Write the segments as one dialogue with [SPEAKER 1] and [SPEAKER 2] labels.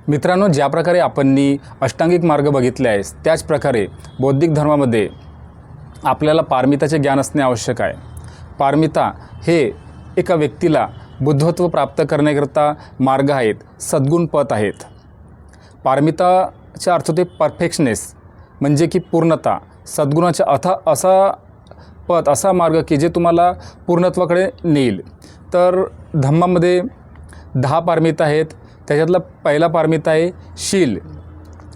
[SPEAKER 1] मित्रांनो, ज्या प्रकारे आपणनी अष्टांगिक मार्ग बघितले आहे त्याच प्रकारे बौद्धिक धर्मामध्ये आपल्याला पारमिताचे ज्ञान असणे आवश्यक आहे। पारमिता हे एका व्यक्तीला बुद्धत्व प्राप्त करण्याकरता मार्ग आहेत, सद्गुण पथ आहेत। पारमिताचा अर्थ ते परफेक्शनेस म्हणजे की पूर्णता, सद्गुणाचा असा पथ, असा मार्ग की जे तुम्हाला पूर्णत्वाकडे नेईल। तर धम्मामध्ये 10 पारमिता आहेत। त्याच्यातला पहिला पारमिता आहे शील।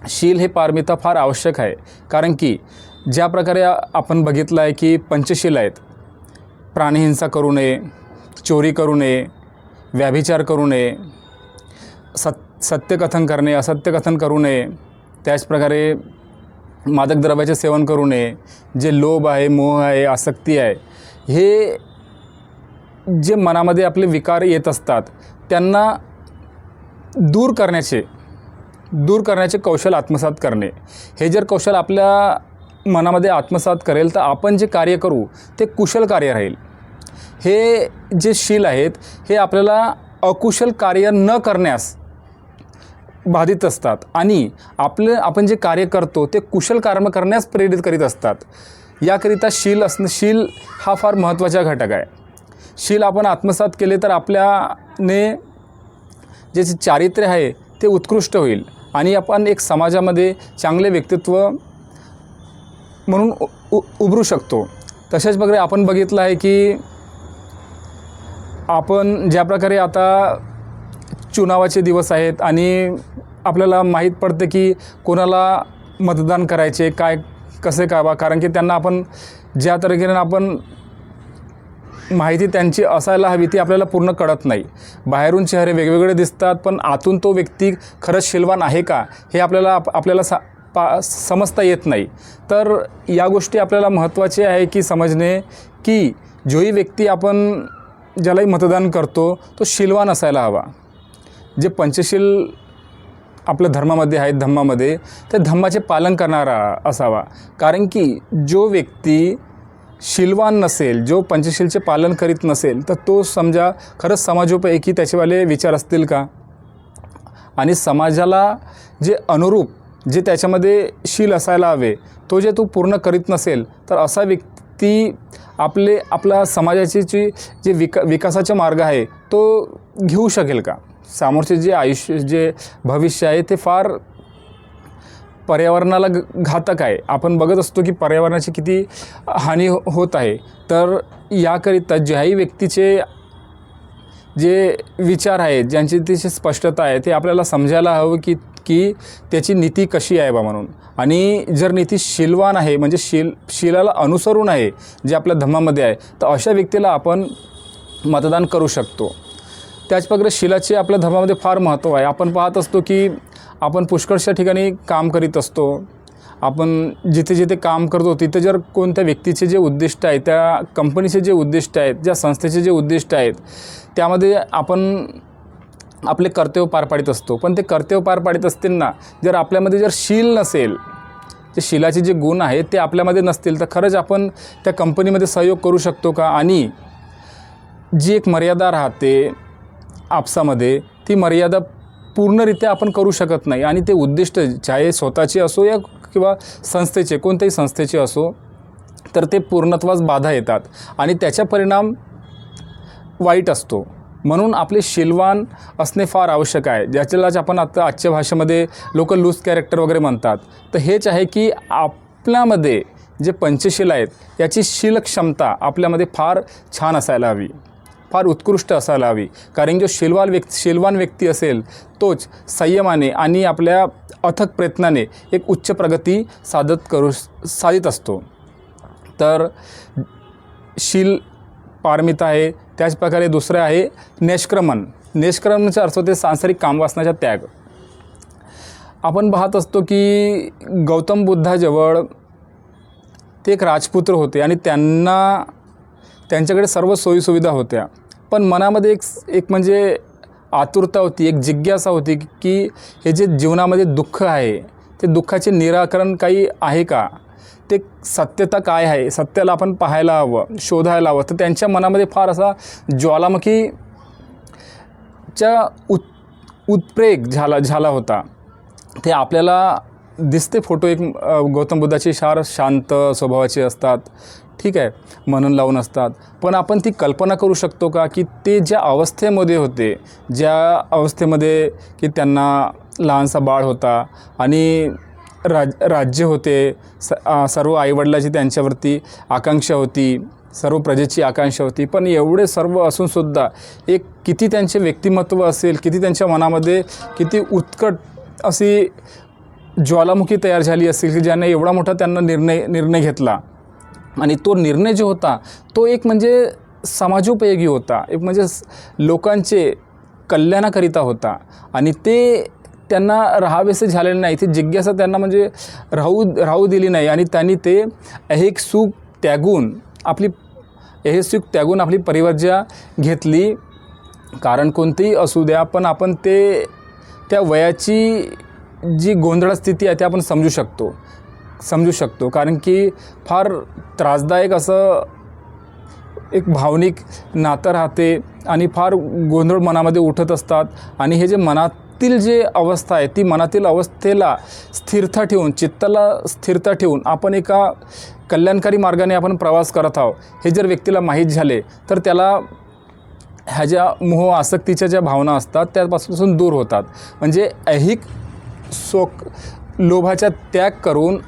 [SPEAKER 1] शील हे पारमिता फार आवश्यक आहे, कारण की ज्या प्रकारे आपण बघितलं आहे की पंचशील आहेत, प्राणिहिंसा करू नये, चोरी करू नये, व्याभिचार करू नये, सत्यकथन करणे, असत्यकथन करू नये, त्याचप्रकारे मादक द्रव्याचे सेवन करू नये, जे लोभ आहे, मोह आहे, आसक्ती आहे, हे जे मनामध्ये आपले विकार येत असतात त्यांना दूर करण्याचे कौशल आत्मसात करणे। हे जर कौशल आपल्या मनामध्ये आत्मसात करेल तर आपण जे कार्य करू ते कुशल कार्य राहील। हे जे शील आहेत हे आपल्याला अकुशल कार्य न करण्यास बाधित असतात आणि आपण जे कार्य करतो ते कुशल कर्म करण्यास प्रेरित करीत असतात। याकरिता शील हा फार महत्त्वाचा घटक आहे। शील आपण आत्मसात केले तर आपल्याने जे चारित्र्य आहे ते उत्कृष्ट होईल आणि आपण एक समाजामध्ये चांगले व्यक्तित्व म्हणून उभरू शकतो। तशाच प्रकारे आपण बघितलं आहे की आपण ज्या प्रकारे आता चुनावाचे दिवस आहेत आणि आपल्याला माहीत पडते की कोणाला मतदान करायचे, कसे काय कारण की त्यांना आपण ज्या तऱ्हेने आपण माहिती त्यांची असायला हवी ती आपल्याला पूर्ण कळत नाही। बाहेरून चेहरे वेगवेगळे दिसतात, पण आतून तो व्यक्ती खरंच शीलवान आहे का हे आपल्याला समजता येत नाही। तर या गोष्टी आपल्याला महत्त्वाचे आहे की समजणे की जोही व्यक्ती आपण ज्यालाही मतदान करतो तो शीलवान असायला हवा। जे पंचशील आपल्या धर्मामध्ये आहेत, धम्मामध्ये, ते धम्माचे पालन करणारा असावा। कारण की जो व्यक्ती शीलवान नसेल, जो पंचशीलचे पालन करीत नसेल तर तो समजा खरंच समाजोपयोगी त्याचेवाले विचार असतील का? आणि समाजाला जे अनुरूप जे त्याच्यामध्ये शील असायला हवे तो जे तो पूर्ण करीत नसेल तर असा व्यक्ती आपला समाजाची जे विकासाचा मार्ग आहे तो घेऊ शकेल का? समोरचे जे आयुष्य, जे भविष्य आहे ते फार पर्यावरणाला घातक आहे। आपण बघत असतो की पर्यावरणाची किती हानी होत आहे। तर याकरिता ज्याही व्यक्तीचे जे विचार आहेत, ज्यांची तिची स्पष्टता आहे, ते आपल्याला समजायला हवं की त्याची नीती कशी आहे बा म्हणून। आणि जर नीती शीलवान आहे म्हणजे शीलाला अनुसरून आहे जे आपल्या धम्मामध्ये आहे तर अशा व्यक्तीला आपण मतदान करू शकतो। त्याचप्रकारे शीलाचे आपल्या धर्मामध्ये फार महत्त्व आहे। आपण पाहत असतो की आपण पुष्कळशा ठिकाणी काम करीत असतो। आपण जिथे जिथे काम करतो तिथे जर कोणत्या व्यक्तीचे जे उद्दिष्ट आहे, त्या कंपनीचे जे उद्दिष्ट आहेत, ज्या संस्थेचे जे उद्दिष्ट आहेत, त्यामध्ये आपण आपले कर्तव्य पार पाडित असतो। पण ते कर्तव्य पार पाडित असताना जर आपल्यामध्ये जर शील नसेल, जे शीलाचे जे गुण आहेत ते आपल्यामध्ये नसतील तर खरंच आपण त्या कंपनीमध्ये सहयोग करू शकतो का? आणि जी एक मर्यादा राहते आपसामध्ये, ती मर्यादा पूर्णरित्या आपण करू शकत नाही आणि ते उद्दिष्ट चाहे स्वतःचे असो या किंवा संस्थेचे, कोणत्याही संस्थेचे असो, तर ते पूर्णत्वास बाधा येतात आणि त्याचा परिणाम वाईट असतो। म्हणून आपले शीलवान असणे फार आवश्यक आहे, ज्याच्यालाच आपण आता आजच्या भाषेमध्ये लोक लूज कॅरेक्टर वगैरे म्हणतात। तर हेच आहे की आपल्यामध्ये जे पंचशील आहेत याची शील क्षमता आपल्यामध्ये फार छान असायला हवी, फार उत्कृष्ट असायला हवी। कारण जो शीलवान व्यक्ती असेल तोच संयमाने आणि आपल्या अथक प्रयत्नाने एक उच्च प्रगती साधित असतो। तर शील पारमिता आहे। त्याचप्रकारे दुसरं आहे निष्क्रमण। निष्क्रमणाचा अर्थ होते सांसारिक कामवासनाचा त्याग। आपण पाहत असतो की गौतम बुद्धाजवळ ते एक राजपुत्र होते आणि त्यांच्याकडे सर्व सोयीसुविधा होत्या, पण मनामध्ये एक म्हणजे आतुरता होती, एक जिज्ञासा होती की हे जे जीवनामध्ये दुःख आहे ते दुःखाचे निराकरण काही आहे का? ते सत्यता काय आहे? सत्याला आपण पाहायला हवं, शोधायला हवं। तर त्यांच्या मनामध्ये फार असा ज्वालामुखीच्या उद्रेक झाला होता ते आपल्याला दिसते. फोटो एक गौतम बुद्धाचे शांत स्वभावाचे असतात, ठीक आहे, म्हणून लावून असतात. पण आपण ती कल्पना करू शकतो का की ते ज्या अवस्थेमध्ये होते, ज्या अवस्थेमध्ये की त्यांना लहानसा बाळ होता आणि राज्य होते, सर्व आईवडिलाची त्यांच्यावरती आकांक्षा होती, सर्व प्रजेची आकांक्षा होती. पण एवढे सर्व असूनसुद्धा एक किती त्यांचे व्यक्तिमत्व असेल, किती त्यांच्या मनामध्ये किती उत्कट अशी ज्वालामुखी तयार झाली असेल की ज्याने एवढा मोठा त्यांना निर्णय घेतला. आणि तो निर्णय जो होता तो एक म्हणजे समाजोपयोगी होता, एक म्हणजे लोकांचे कल्याणाकरिता होता. आणि ते त्यांना राहावेसे झालेले नाही, ती जिज्ञासा त्यांना म्हणजे राहू दिली नाही. आणि त्यांनी ते ऐहिक सुख त्यागून आपली परिवर्जा घेतली. कारण कोणतेही असू द्या, पण आपण त्या वयाची जी गोंधळ स्थिती आहे ते आपण समजू शकतो. कारण की फार त्रासदायक असं एक भावनिक नातं राहते आणि फार गोंधळ मनामध्ये उठत असतात. आणि हे जे मनातील जे अवस्था आहे, ती मनातील अवस्थेला स्थिरता ठेवून, चित्ताला स्थिरता ठेवून आपण एका कल्याणकारी मार्गाने आपण प्रवास करत आहोत हे जर व्यक्तीला माहीत झाले तर त्याला ह्या ज्या मोह आसक्तीच्या ज्या भावना असतात त्यापासून दूर होतात. म्हणजे ऐहिक लोभाचा त्याग करून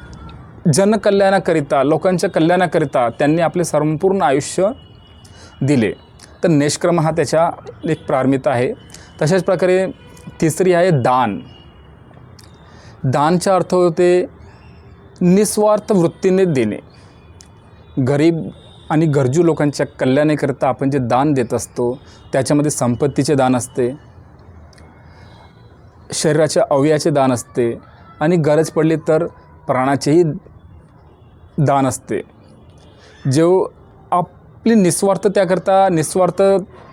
[SPEAKER 1] जनकल्याणाकरिता, लोकांच्या कल्याणाकरिता त्यांनी आपले संपूर्ण आयुष्य दिले. तर निष्क्रम हा त्याच्या एक प्रारंभिता आहे. तशाच प्रकारे तिसरी आहे दान. दानचा अर्थ होते निस्वार्थ वृत्तीने देणे. गरीब आणि गरजू लोकांच्या कल्याणाकरिता आपण जे दान देत असतो त्याच्यामध्ये संपत्तीचे दान असते, शरीराच्या अवयवाचे दान असते आणि गरज पडली तर प्राणाचेही दान असते. जो आपली निस्वार्थ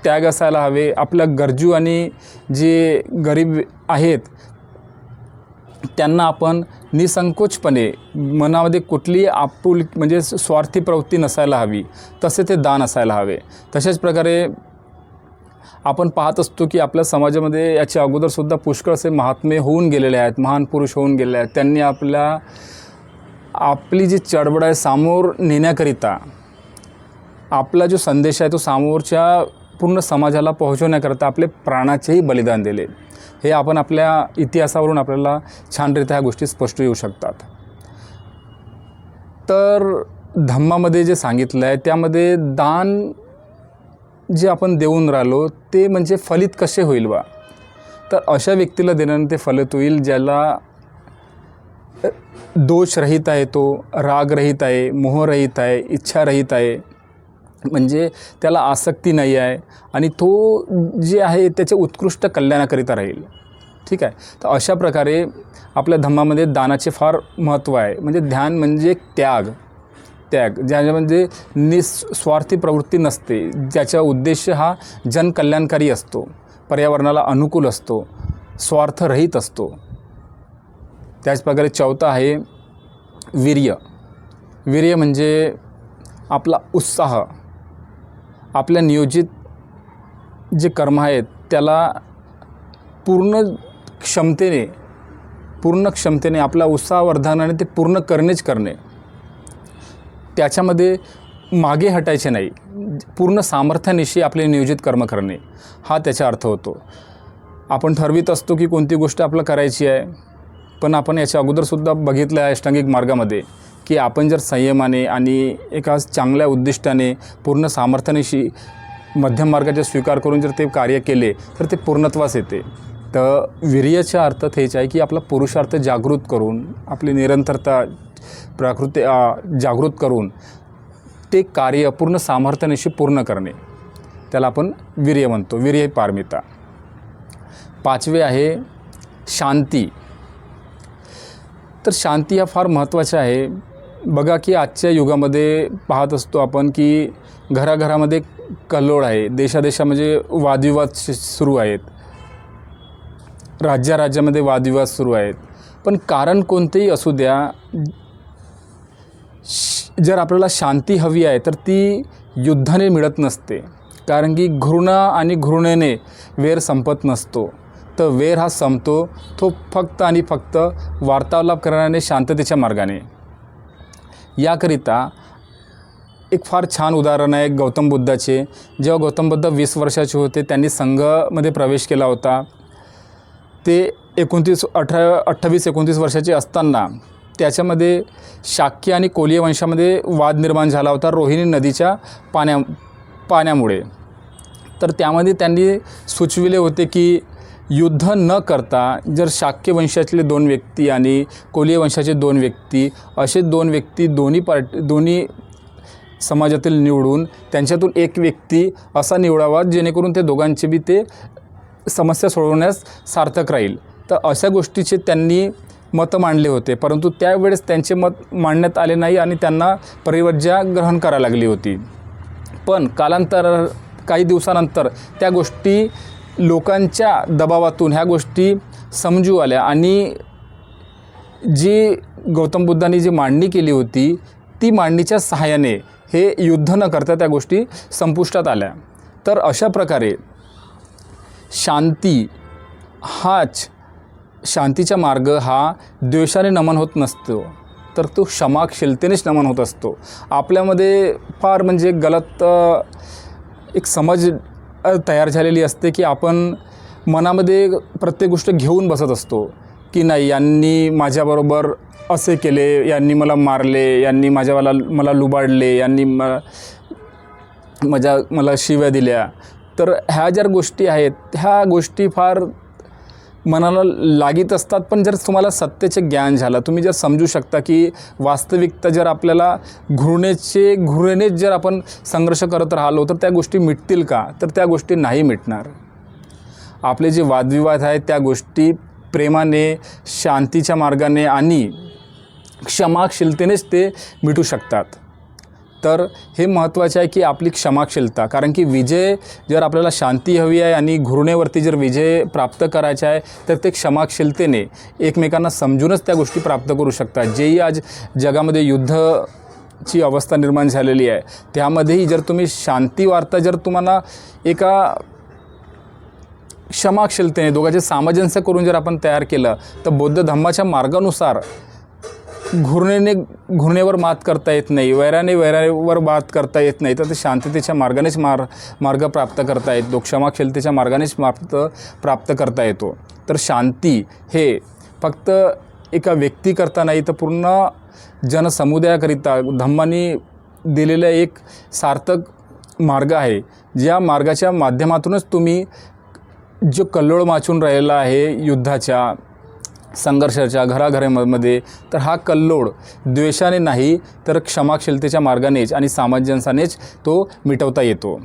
[SPEAKER 1] त्याग असायला हवे. आपल्या गरजू आणि जे गरीब आहेत त्यांना आपण निसंकोचपणे, मनामध्ये कुठलीही म्हणजे स्वार्थी प्रवृत्ती नसायला हवी, तसे ते दान असायला हवे. तशाच प्रकारे आपण पाहत असतो की आपल्या समाजामध्ये याच्या अगोदरसुद्धा पुष्कळ असे महात्मे होऊन गेलेले आहेत, महान पुरुष होऊन गेलेले आहेत. त्यांनी आपली जी चळवळ आहे समोर नेण्याकरिता, आपला जो संदेश आहे तो समोरच्या पूर्ण समाजाला पोहोचवण्याकरता आपले प्राणाचेही बलिदान दिले. हे आपण आपल्या इतिहासावरून आपल्याला छानरित्या ह्या गोष्टी स्पष्ट येऊ शकतात. तर धम्मामध्ये जे सांगितलं आहे त्यामध्ये दान जे आपण देऊन राहिलो ते म्हणजे फलित कसे होईल बा, तर अशा व्यक्तीला देण्याने ते फलित होईल ज्याला दोषरहित आहे, तो रागरहित आहे, मोहरहित आहे, इच्छारहित आहे, म्हणजे त्याला आसक्ती नाही आहे आणि तो जे आहे त्याच्या उत्कृष्ट कल्याणाकरिता राहील. ठीक आहे. तर अशा प्रकारे आपल्या धम्मामध्ये दानाचे फार महत्त्व आहे. म्हणजे ध्यान म्हणजे त्याग ज्याच्यामध्ये निस्वार्थी प्रवृत्ती नसते, ज्याचा उद्देश हा जनकल्याणकारी असतो, पर्यावरणाला अनुकूल असतो, स्वार्थरहित असतो. त्याचप्रकारे चौथा आहे वीर्य म्हणजे आपला उत्साह. आपल्या नियोजित जे कर्म आहेत त्याला पूर्ण क्षमतेने आपला उत्साहवर्धनाने ते पूर्ण करणे. त्याच्यामध्ये मागे हटायचे नाही, पूर्ण सामर्थ्यानिशी आपले नियोजित कर्म करणे हा त्याचा अर्थ होतो. आपण ठरवित असतो की कोणती गोष्ट आपल्याला करायची आहे, पण आपण याच्या अगोदरसुद्धा बघितलं आहे अष्टांगिक मार्गामध्ये की आपण जर संयमाने आणि एका चांगल्या उद्दिष्टाने पूर्ण सामर्थ्यानिशी मध्यम मार्गाचा स्वीकार करून जर ते कार्य केले तर ते पूर्णत्वास येते. तर वीर्याचा अर्थ हेच आहे की आपला पुरुषार्थ जागृत करून, आपली निरंतरता प्रकृती जागृत करून ते कार्य पूर्ण सामर्थ्यानिशी पूर्ण करणे, त्याला आपण वीर्य म्हणतो. वीर्य ही पारमिता. पाचवे आहे शांती. तर शांती हा फार महत्त्वाचा आहे. बघा की आजच्या युगामध्ये पाहत असतो आपण की घराघरामध्ये कल्लोळ आहे, देशादेशामध्ये वादविवाद सुरू आहेत, राज्यामध्ये वादविवाद सुरू आहेत. पण कारण कोणतेही असू द्या, जर आपल्याला शांती हवी आहे तर ती युद्धाने मिळत नसते. कारण की घृणा आणि घृणेने वेर संपत नसतो. तर वेर हा संपतो तो फक्त आणि फक्त वार्तालाप करण्याने, शांततेच्या मार्गाने. याकरिता एक फार छान उदाहरण आहे गौतम बुद्धाचे. जेव्हा गौतम बुद्ध 20 वर्षाचे होते, त्यांनी संघामध्ये प्रवेश केला होता. ते 28-29 वर्षाचे असताना त्याच्यामध्ये शाक्य आणि कोलीय वंशामध्ये वाद निर्माण झाला होता रोहिणी नदीच्या पाण्यामुळे. तर त्यामध्ये त्यांनी सुचविले होते की युद्ध न करता जर शाक्य वंशातले 2 व्यक्ती आणि कोलीय वंशाचे 2 व्यक्ती असे 2 व्यक्ती दोन्ही समाजातील निवडून त्यांच्यातून एक व्यक्ती असा निवडावा जेणेकरून ते दोघांचे बी ते समस्या सोडवण्यास सार्थक राहील. तर अशा गोष्टीचे त्यांनी मत मांडले होते, परंतु त्यावेळेस त्यांचे मत मांडण्यात आले नाही आणि त्यांना परिवर्ज्या ग्रहण करायला लागली होती. पण काही दिवसानंतर त्या गोष्टी लोकांच्या दबावातून ह्या गोष्टी समजू आल्या आणि जी गौतम बुद्धांनी जी मांडणी केली होती ती मांडणीच्या सहाय्याने हे युद्ध न करता त्या गोष्टी संपुष्टात आल्या. तर अशा प्रकारे शांतीचा मार्ग हा द्वेषाने नमन होत नसतो, तर तो क्षमाशीलतेनेच नमन होत असतो. आपल्यामध्ये फार म्हणजे गलत एक समज तयार झालेली असते की आपण मनामध्ये प्रत्येक गोष्ट घेऊन बसत असतो की नाही, यांनी माझ्याबरोबर असे केले, यांनी मला मारले, यांनी मला लुबाडले, यांनी मला शिव्या दिल्या. तर ह्या ज्या गोष्टी आहेत ह्या गोष्टी फार मनाला लागीत असतात. पण जर तुम्हाला सत्याचे ज्ञान झालं, तुम्ही जर समजू शकता की वास्तविकता जर आपल्याला घृणेनेच जर आपण संघर्ष करत राहिलो तर त्या गोष्टी मिटतील का? तर त्या गोष्टी नाही मिटणार. आपले जे वादविवाद आहेत त्या गोष्टी प्रेमाने, शांतीच्या मार्गाने आणि क्षमाशीलतेनेच ते मिटू शकतात. तर हे महत्त्वाचे आहे की आपली क्षमाशीलता, कारण की विजय जर आपल्याला शांती हवी आहे आणि घृणेवरती जर विजय प्राप्त करायचा आहे तर ते क्षमाशीलतेने एकमेकांना समजूनच त्या गोष्टी प्राप्त करू शकतात. जेही आज जगामध्ये युद्धाची अवस्था निर्माण झालेली आहे त्यामध्येही जर तुम्ही शांती वार्ता जर तुम्हाला एका क्षमाशीलतेने दोघांचे सामंजस्य करून जर आपण तयार केलं तर बौद्ध धम्माच्या मार्गानुसार घृणेवर मात करता येत नाही, वैरावर मात करता येत नाही, तर ते शांततेच्या मार्गानेच मार्ग प्राप्त करता येतो, क्षमाशीलतेच्या मार्गानेच प्राप्त करता येतो. तर शांती हे फक्त एका व्यक्तीकरता नाही तर पूर्ण जनसमुदायाकरिता धम्माने दिलेला एक सार्थक मार्ग आहे. ज्या मार्गाच्या माध्यमातूनच तुम्ही जो कल्लोळ माचून राहिला आहे युद्धाच्या, संघर्षाच्या घराघरामध्ये, तर हा कल्लोळ द्वेषाने नाही तर क्षमाशीलतेच्या मार्गानेच आणि सामंजस्यानेच तो मिटवता येतो.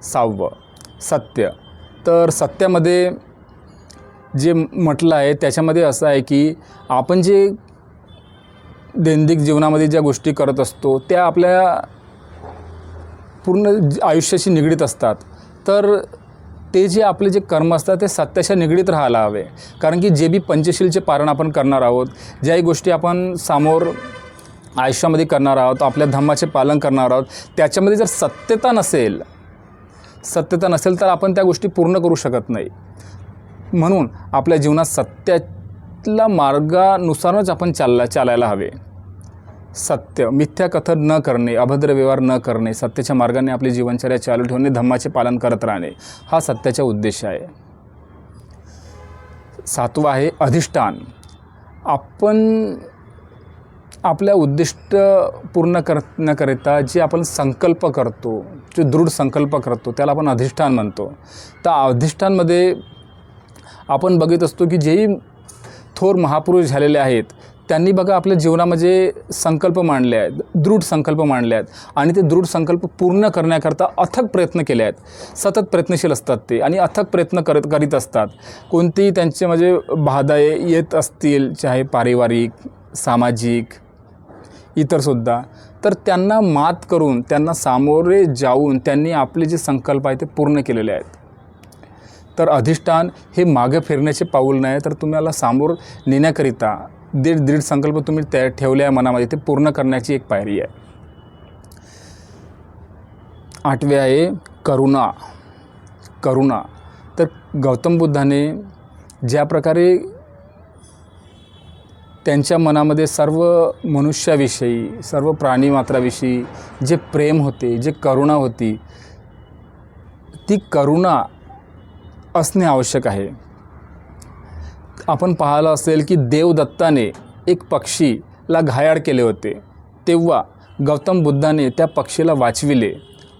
[SPEAKER 1] 6 सत्य. तर सत्यामध्ये जे म्हटलं आहे त्याच्यामध्ये असं आहे की आपण जे दैनंदिन जीवनामध्ये ज्या गोष्टी करत असतो त्या आपल्या पूर्ण आयुष्याशी निगडीत असतात. तर ते जे आपले जे कर्म असतात ते सत्याच्या निगडीत राहायला हवे. कारण की जे बी पंचशीलचे पारण आपण करणार आहोत, ज्याही गोष्टी आपण समोर आयुष्यामध्ये करणार आहोत, आपल्या धम्माचे पालन करणार आहोत, त्याच्यामध्ये जर सत्यता नसेल तर आपण त्या गोष्टी पूर्ण करू शकत नाही. म्हणून आपल्या जीवनात सत्याला मार्गानुसारच आपण चालायला हवे. सत्य, मिथ्या कथन न करणे, अभद्र व्यवहार न करणे, सत्याच्या मार्गाने आपली जीवनचर्या चालू ठेवणे, धम्माचे पालन करत राहणे, हा सत्याचा उद्देश आहे. 7 आहे अधिष्ठान. आपण आपल्या उद्दिष्ट पूर्ण करण्याकरिता जे आपण संकल्प करतो, जो दृढ संकल्प करतो त्याला आपण अधिष्ठान म्हणतो. तर अधिष्ठानमध्ये आपण बघत असतो की जेही थोर महापुरुष झालेले आहेत त्यांनी बघा आपल्या जीवनामध्ये संकल्प मांडले आहेत, दृढ संकल्प मांडले आहेत आणि ते दृढ संकल्प पूर्ण करण्याकरता अथक प्रयत्न केले आहेत. सतत प्रयत्नशील असतात ते आणि अथक प्रयत्न करीत असतात. कोणतीही त्यांचे म्हणजे बाधा येत असतील, चाहे पारिवारिक, सामाजिक, इतरसुद्धा, तर त्यांना मात करून, त्यांना सामोरे जाऊन त्यांनी आपले जे संकल्प आहेत ते पूर्ण केलेले आहेत. तर अधिष्ठान हे मागे फिरण्याचे पाऊल नाही, तर तुम्हाला सामोर नेण्याकरिता दृढ संकल्प तुम्ही ठेवले आहे मनामध्ये, ते पूर्ण करण्याची एक पायरी आहे. 8 आहे करुणा. तर गौतम बुद्धाने ज्या प्रकारे त्यांच्या मनामध्ये सर्व मनुष्याविषयी, सर्व प्राणीमात्राविषयी जे प्रेम होते, जे करुणा होती, ती करुणा असणे आवश्यक आहे. आपण पाहिलं असेल की देवदत्ताने एक पक्षीला घायाळ केले होते, तेव्हा गौतम बुद्धाने त्या पक्षीला वाचविले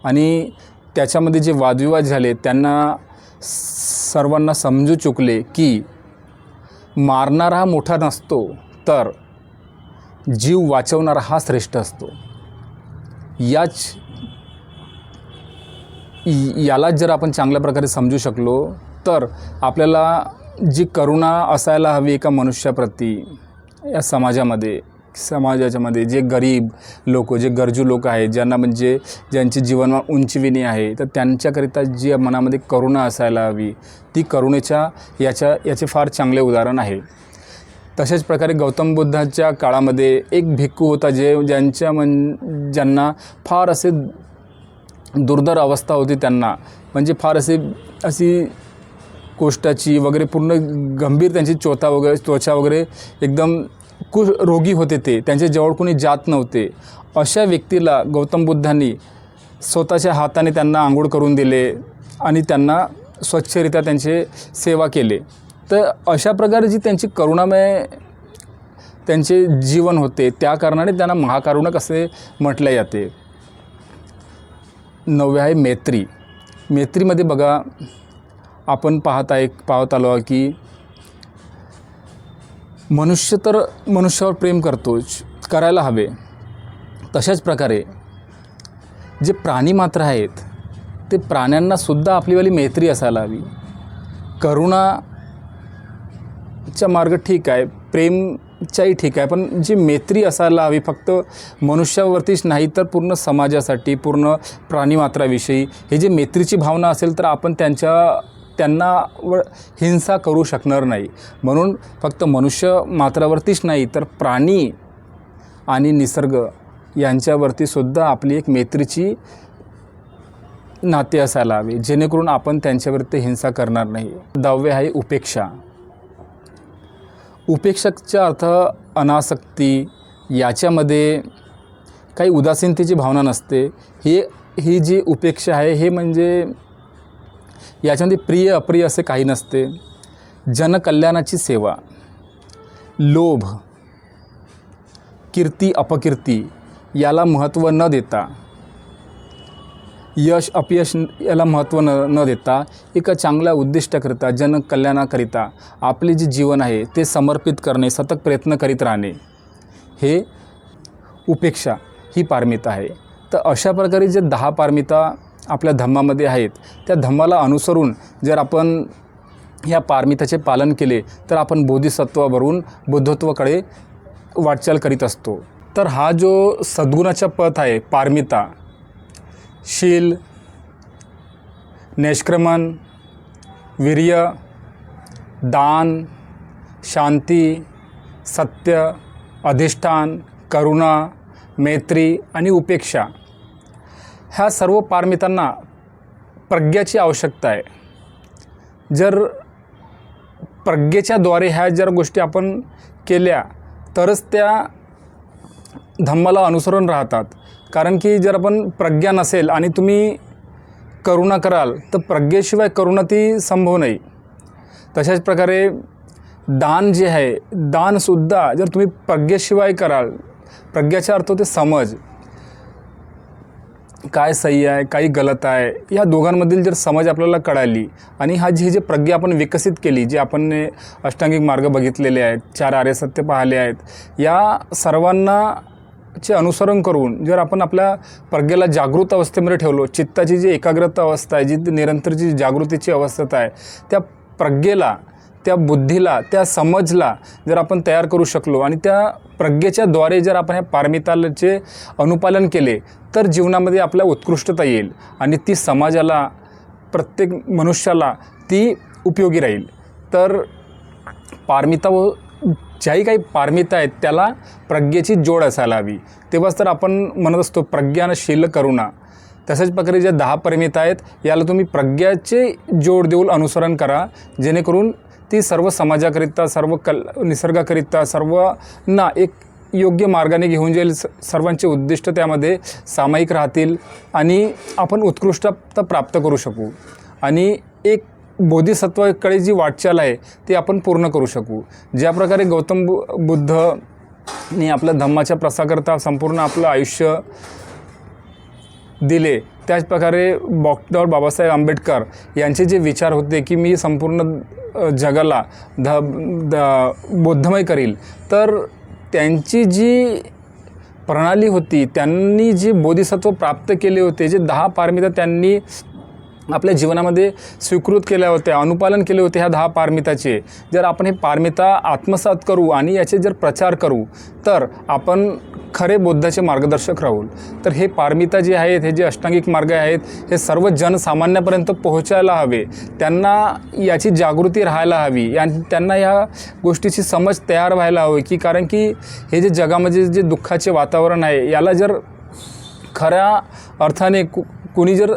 [SPEAKER 1] आणि त्याच्यामध्ये जे वादविवाद झाले त्यांना सर्वांना समजू चुकले की मारणारा हा मोठा नसतो, तर जीव वाचवणारा हा श्रेष्ठ असतो. याला जर आपण चांगल्या प्रकारे समजू शकलो तर आपल्याला जी करुणा असायला हवी एका मनुष्याप्रती, या समाजाच्यामध्ये जे गरीब लोक, जे गरजू लोक आहेत, ज्यांची जीवनमान उंचविणी आहे, तर त्यांच्याकरिता जी मनामध्ये करुणा असायला हवी, ती करुणेच्या याचे फार चांगले उदाहरण आहे. तशाच प्रकारे गौतम बुद्धाच्या काळामध्ये एक भिक्खू होता ज्यांना फार असे दुर्धर अवस्था होती. त्यांना म्हणजे फार अशी कोष्ठाची वगैरे पूर्ण गंभीर त्यांची त्वचा वगैरे एकदम रोगी होते. त्यांच्या जवळ कोणी जात नव्हते. अशा व्यक्तीला गौतम बुद्धांनी स्वतःच्या हाताने त्यांना आंघोळ करून दिले आणि त्यांना स्वच्छरित्या त्यांचे सेवा केले. तर अशा प्रकारे जी त्यांची करुणामय त्यांचे जीवन होते, त्या कारणाने त्यांना महाकारुणिक असे म्हटले जाते. 9 आहे मैत्री. मैत्रीमध्ये बघा, आपण पाहत आलो की मनुष्य तर मनुष्यावर प्रेम करतोच, करायला हवे. तशाच प्रकारे जे प्राणी मात्र आहेत, ते प्राण्यांनासुद्धा आपलीवाली मैत्री असायला हवी. करुणाचा मार्ग ठीक आहे, प्रेमचाही ठीक आहे, पण जी मैत्री असायला हवी फक्त मनुष्यावरतीच नाही तर पूर्ण समाजासाठी, पूर्ण प्राणीमात्राविषयी हे जे मैत्रीची भावना असेल तर आपण त्यांना हिंसा करू शकणार नाही. म्हणून फक्त मनुष्य मात्रावरतीच नाही तर प्राणी आणि निसर्ग यांच्यावरती सुद्धा आपली एक मैत्रीची नाते असायला हवे, जेणेकरून आपण त्यांच्यावरती हिंसा करणार नाही. 10 आहे उपेक्षा. उपेक्षाचा अर्थ अनासक्ती, याच्यामध्ये काही उदासीनतेची भावना नसते. ही जी उपेक्षा आहे हे म्हणजे याच्यामध्ये प्रिय अप्रिय असे काही नसते. जनकल्याणाची सेवा, लोभ, कीर्ती अपकीर्ती याला महत्त्व न देता, यश अपयश याला महत्त्व न देता एका चांगल्या उद्दिष्टाकरिता, जनकल्याणाकरिता आपले जे जीवन आहे ते समर्पित करणे, सतत प्रयत्न करीत राहणे, हे उपेक्षा ही पारमिता आहे. तर अशा प्रकारे जे 10 पारमिता आपल्या धम्मामध्ये आहेत, त्या धम्माला अनुसरून जर आपण या पारमिताचे पालन केले तर आपण बोधिसत्वावरून बुद्धत्वाकडे वाटचाल करीत असतो. तर हा जो सद्गुणाचा पथ आहे, पारमिता, शील, निष्क्रमण, वीर्य, दान, शांती, सत्य, अधिष्ठान, करुणा, मैत्री आणि उपेक्षा, ह्या सर्व पारमितांना प्रज्ञेची आवश्यकता आहे. जर प्रज्ञेच्याद्वारे ह्या जर गोष्टी आपण केल्या तरच त्या धम्माला अनुसरून राहतात. कारण की जर आपण प्रज्ञा नसेल आणि तुम्ही करुणा कराल तर प्रज्ञेशिवाय करुणा ती संभव नाही. तशाच प्रकारे दान जे आहे, दानसुद्धा जर तुम्ही प्रज्ञेशिवाय कराल, प्रज्ञाचा अर्थ होते समज, काय सही आहे काय गलत आहे, या दोघांमधील जर समज आपल्याला कळाली आणि ही जी प्रज्ञा आपण विकसित केली, जे आपण अष्टांगिक मार्ग बघितलेले आहेत, 4 आर्य सत्य पाहिले आहेत, या सर्वांनाचे अनुसरण करून जर आपण आपल्या प्रज्ञेला जागृत अवस्थेमध्ये ठेवलो, चित्ताची जी एकाग्रता अवस्था आहे, जी निरंतरची जागृतीची अवस्था आहे, त्या प्रज्ञेला, त्या बुद्धीला, त्या समजला जर आपण तयार करू शकलो आणि त्या प्रज्ञेच्याद्वारे जर आपण ह्या पारमिताचे अनुपालन केले तर जीवनामध्ये आपल्या उत्कृष्टता येईल आणि ती समाजाला, प्रत्येक मनुष्याला ती उपयोगी राहील. तर पारमिता व ज्याही काही पारमिता आहेत त्याला प्रज्ञेची जोड असायला हवी. तेव्हाच तर आपण म्हणत असतो प्रज्ञानशील करुणा. तशाच प्रकारे ज्या 10 परमिता आहेत याला तुम्ही प्रज्ञाचे जोड देऊन अनुसरण करा, जेणेकरून ती सर्व समाजाकरिता, सर्व निसर्गाकरिता सर्वांना एक योग्य मार्गाने घेऊन जाईल. सर्वांचे उद्दिष्ट त्यामध्ये सामायिक राहतील आणि आपण उत्कृष्टता प्राप्त करू शकू आणि एक बोधिसत्वाकडे जी वाटचाल आहे ती आपण पूर्ण करू शकू. ज्या प्रकारे गौतम बुद्धने आपल्या धम्माच्या प्रसाराकरता संपूर्ण आपलं आयुष्य दिले, त्याच प्रकारे डॉक्टर बाबासाहेब आंबेडकर यांचे जे विचार होते की मी संपूर्ण जगाला बौद्धमय करील, तर त्यांची जी प्रणाली होती, त्यांनी जे बोधिसत्व प्राप्त केले होते, जे 10 पारमिता त्यांनी आपल्या जीवनामध्ये स्वीकृत केल्या होत्या, अनुपालन केले होते ह्या 10 पारमिताचे, जर आपण हे पारमिता आत्मसात करू आणि याचे जर प्रचार करू तर आपण खरे बुद्धाचे मार्गदर्शक राहू. तर हे पारमिता जे आहेत, हे जे अष्टांगिक मार्ग आहेत, हे सर्व जनसामान्यापर्यंत पोहोचायला हवे. त्यांना याची जागृती राहायला हवी, त्यांना ह्या गोष्टीची समज तयार व्हायला हवी की कारण की हे जे जगामध्ये जे दुःखाचे वातावरण आहे, याला जर खऱ्या अर्थाने कोणी जर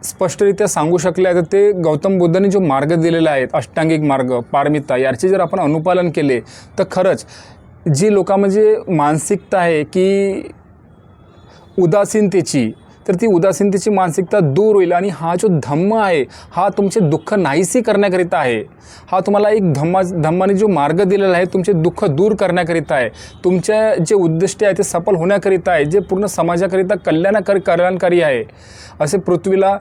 [SPEAKER 1] स्पष्टरित्या सांगू शकले तर ते गौतम बुद्धांनी जो मार्ग दिलेला आहे, अष्टांगिक मार्ग, पारमिता, याचे जर आपण अनुपालन केले तर खरंच जी लोकांमध्ये मानसिकता आहे की उदासीनतेची, तर ती उदासीनतेची मानसिकता दूर होईल. आणि हा जो धम्म आहे हा तुमचे दुःख नाहीसे करण्याकरिता आहे. हा तुम्हाला एक धम्माने जो मार्ग दिलेला आहे तुमचे दुःख दूर करण्याकरिता आहे, तुमच्या जे उद्दिष्ट आहे ते सफल होण्याकरिता आहे, जे पूर्ण समाजाकरिता कल्याणकारी आहे. असे पृथ्वीला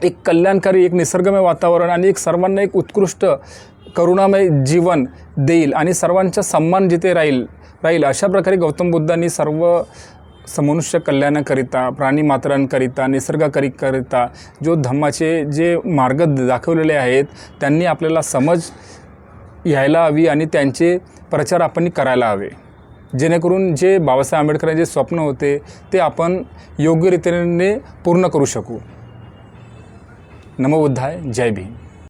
[SPEAKER 1] एक कल्याणकारी, एक निसर्गमय वातावरण आणि एक सर्वांना एक उत्कृष्ट करुणामय जीवन देईल आणि सर्वांचा सन्मान जिथे राहील अशा प्रकारे गौतम बुद्धांनी सर्व मनुष्य कल्याणाकरिता, प्राणी मात्रांकरिता, निसर्गाकरिता जो धम्माचे जे मार्ग दाखवलेले आहेत त्यांनी आपल्याला समज यायला हवी आणि त्यांचे प्रचार आपण करायला हवे, जेणेकरून जे बाबासाहेब आंबेडकरांचे स्वप्न होते ते आपण योग्य रीतीने पूर्ण करू शकू. नमो बुद्धाय. जय भीम.